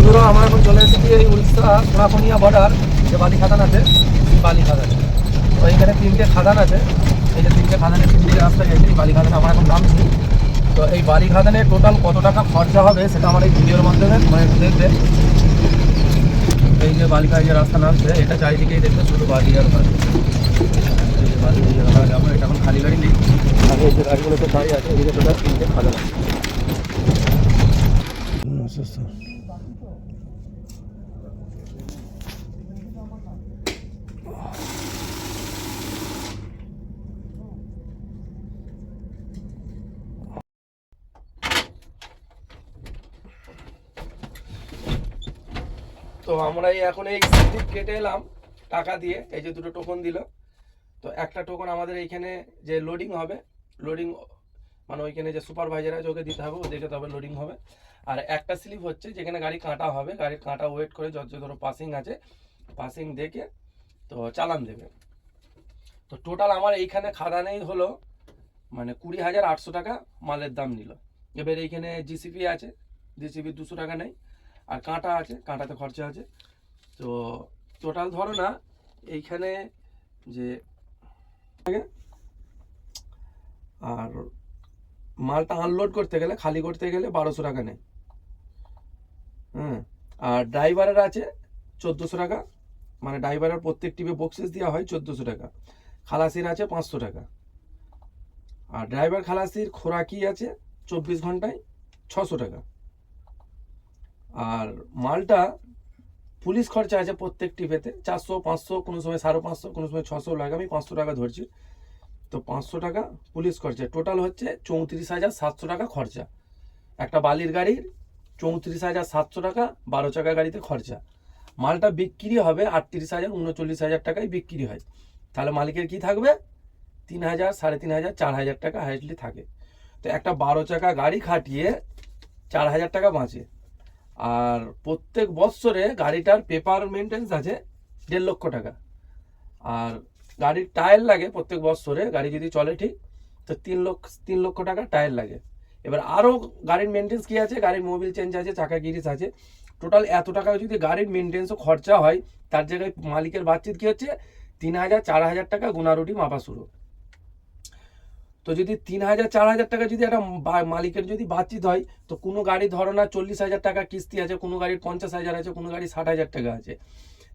বন্ধুরা আমরা এখন চলে এসেছি এই উড়িষ্যা সোনাকনিয়া বর্ডার যে বালি খাদান আছে বালি খাদান। তো এইখানে 3টে খাদান আছে, এই যে 3টে খাদানে 3 রাস্তা গেছে। এই বালি খাদানে আমরা এখন নামছি। তো এই বালি খাদানে টোটাল কত টাকা খরচা হবে সেটা আমার এই ভিডিওর মাধ্যমে মানে দেখবে। এই যে বালি খাদান যে রাস্তা নামছে এটা চারিদিকেই দেখবে শুধু বালি আর বালি। এই যে বালি যাবো, এটা এখন খালি গাড়ি নেই, আগে এই যে গাড়িগুলো তো দাঁড়িয়ে আছে। এই যে টোটাল 3টে খাদান আছে। তো আমরা এখন এই স্লিপ কেটে এলাম টাকা দিয়ে, এই যে 2টো টোকন দিল। তো একটা টোকন আমাদের এইখানে যে লোডিং হবে, লোডিং মানে ওইখানে যে সুপারভাইজার আছে ওকে দিতে হবে, ও দেখে তবে লোডিং হবে। আর একটা স্লিপ হচ্ছে যেখানে গাড়ি কাটা হবে, গাড়ির কাটা ওয়েট করে যত ধরো পাসিং আছে পাসিং দেখে তো চালান দেবে। তো টোটাল আমার এইখানে খাদানেই হলো মানে 20,800 টাকা মালের দাম নিল। এবার এইখানে জিসিপি আছে, জিসিপি 200 টাকা নেই, আর কাঁটা আছে, কাঁটাতে খরচা আছে। তো টোটাল ধরো না এইখানে যে আর মালটা আনলোড করতে গেলে খালি করতে গেলে 1200 টাকা নেই। আর ড্রাইভারের আছে 1400 টাকা, মানে ড্রাইভারের প্রত্যেক টিপে বক্সেস দেওয়া হয় 1400 টাকা। খালাসির আছে 500 টাকা। আর ড্রাইভার খালাসির খোরাকি আছে 24 ঘন্টায় 600 টাকা। আর মালটা পুলিশ খরচা আছে প্রত্যেক টিপেতে 400, 500, কোনো সময় 550, কোনো সময় 600 লাগে, আমি 500 টাকা ধরছি। তো 500 টাকা পুলিশ খরচা, টোটাল হচ্ছে 34,700 টাকা খরচা। একটা বালির গাড়ির 34,700 টাকা 12 চাকা গাড়িতে খরচা। মালটা বিক্রি হবে 38,000, 39,000 টাকায় বিক্রি হয়। তাহলে মালিকের কি থাকবে 3,000, 3,500, 4,000 টাকা হাইস্টলি থাকে। তো একটা 12 চাকা গাড়ি খাটিয়ে 4,000 টাকা বাঁচে। আর প্রত্যেক বৎসরে গাড়িটার পেপার মেনটেন্স আছে 1.5 লক্ষ টাকা। আর গাড়ির টায়ার লাগে প্রত্যেক বৎসরে, গাড়ি যদি চলে ঠিক তো 3 লক্ষ টাকা টায়ার লাগে। এবার আরও গাড়ির মেনটেন্স কি আছে, গাড়ির মোবিল চেঞ্জ আছে, চাকা গিরিস আছে। টোটাল এত টাকা যদি গাড়ির মেনটেন্সও খরচা হয়, তার জায়গায় মালিকের বাচ্চিত কি হচ্ছে 3,000, 4,000 টাকা গুনারুটি মাপা শুরু। তো যদি 3,000, 4,000 টাকা যদি একটা মালিকের যদি বাচ্চিত হয়, তো কোনো গাড়ি ধরো না 40,000 টাকা কিস্তি আছে, কোনো গাড়ির 50,000 আছে, কোনো গাড়ির 60,000 টাকা আছে।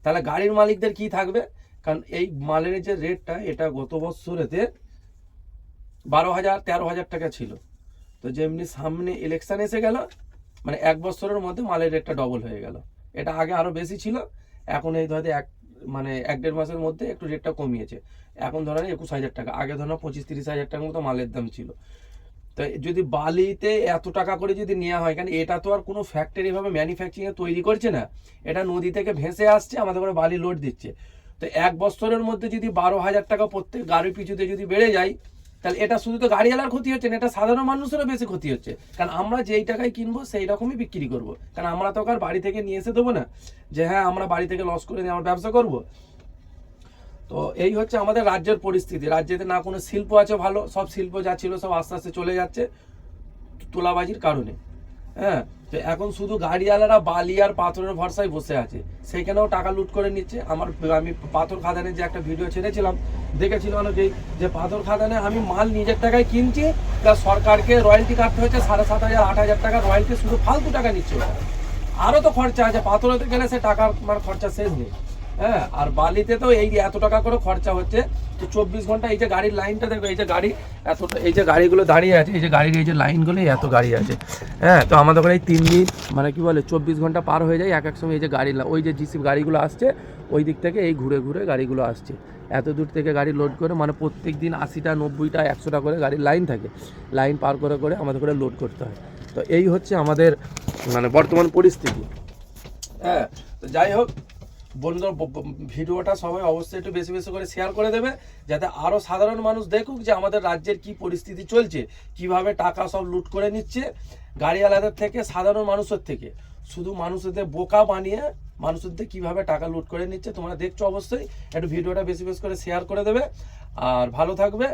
তাহলে গাড়ির মালিকদের কি থাকবে, কারণ এই মালের যে রেটটা এটা গত বছরেতে 12,000, 13,000 টাকা ছিল। তো যেমনি সামনে ইলেকশন এসে গেল, মানে 1 বছরের মধ্যে মালের রেটটা ডবল হয়ে গেল। এটা আগে আরও বেশি ছিল, এখন এই ধরো 1-1.5 মাসের মধ্যে একটু রেটটা কমিয়েছে। এখন ধরো 21,000 টাকা, আগে ধরো 25-30,000 টাকার মতো মালের দাম ছিল। তো যদি বালিতে এত টাকা করে যদি নেওয়া হয়, কারণ এটা তো আর কোনো ফ্যাক্টরি ভাবে ম্যানুফ্যাকচারিংয়ে তৈরি করছে না, এটা নদী থেকে ভেসে আসছে, আমাদের করে বালি লোড দিচ্ছে। তো 1 বছরের মধ্যে যদি 12,000 টাকা প্রত্যেক গাড়ির পিছুতে যদি বেড়ে যায়, তাহলে এটা শুধু তো গাড়িওয়ালার ক্ষতি হচ্ছে না, এটা সাধারণ মানুষেরও বেশি ক্ষতি হচ্ছে। কারণ আমরা যেই টাকায় কিনবো সেই রকমই বিক্রি করব। কারণ আমরা তো আর বাড়ি থেকে নিয়ে এসে দেবো না যে হ্যাঁ আমরা বাড়ি থেকে লস করে নিয়ে আমার ব্যবসা করব। তো এই হচ্ছে আমাদের রাজ্যের পরিস্থিতি। রাজ্যেতে না কোনো শিল্প আছে ভালো, সব শিল্প যা ছিল সব আস্তে আস্তে চলে যাচ্ছে তোলাবাজির কারণে। হ্যাঁ, তো এখন শুধু গাড়িওয়ালারা বালি আর পাথরের ভরসায় বসে আছে, সেইখানেও টাকা লুট করে নিচ্ছে। আমি পাথর খাদানের যে একটা ভিডিও ছেড়েছিলাম, দেখেছিল অনেকেই যে পাথর খাদানে আমি মাল নিজের টাকায় কিনছি, প্লাস সরকারকে রয়্যালটি কাটতে হচ্ছে 7,500, 8,000 টাকা রয়্যালটি, শুধু ফালতু টাকা নিচ্ছে। আরও তো খরচা আছে, পাথরেতে গেলে সে টাকার মানে খরচা শেষ নেই। হ্যাঁ, আর বালিতে তো এই এত টাকা করে খরচা হচ্ছে। তো 24 ঘন্টা এই যে গাড়ির লাইনটা দেখো, এই যে গাড়ি এতটা, এই যে গাড়িগুলো দাঁড়িয়ে আছে, এই যে গাড়ির এই যে লাইনগুলো এত গাড়ি আছে। হ্যাঁ, তো আমাদের এই 3 দিন মানে কি বলে 24 ঘন্টা পার হয়ে যায় এক সময়। এই যে গাড়ি, ওই যে জিসিপি গাড়িগুলো আসছে ওই দিক থেকে, এই ঘুরে ঘুরে গাড়িগুলো আসছে এত দূর থেকে গাড়ি লোড করে, মানে প্রত্যেক দিন 80টা, 90টা, 100টা করে গাড়ির লাইন থাকে। লাইন পার করে করে আমাদের করে লোড করতে হয়। তো এই হচ্ছে আমাদের মানে বর্তমান পরিস্থিতি। হ্যাঁ, তো যাই হোক বন্ধুরা, ভিডিওটা সবাই অবশ্যই একটু বেশি বেশি করে শেয়ার করে দেবে, যাতে আরও সাধারণ মানুষ দেখুক যে আমাদের রাজ্যের কি পরিস্থিতি চলছে, কিভাবে টাকা সব লুট করে নিচ্ছে গাড়িওয়ালাদের থেকে, সাধারণ মানুষের থেকে। শুধু মানুষদের বোকা বানিয়ে মানুষদের কিভাবে টাকা লুট করে নিচ্ছে তোমরা দেখছো। অবশ্যই একটু ভিডিওটা বেশি বেশি করে শেয়ার করে দেবে। আর ভালো থাকবে।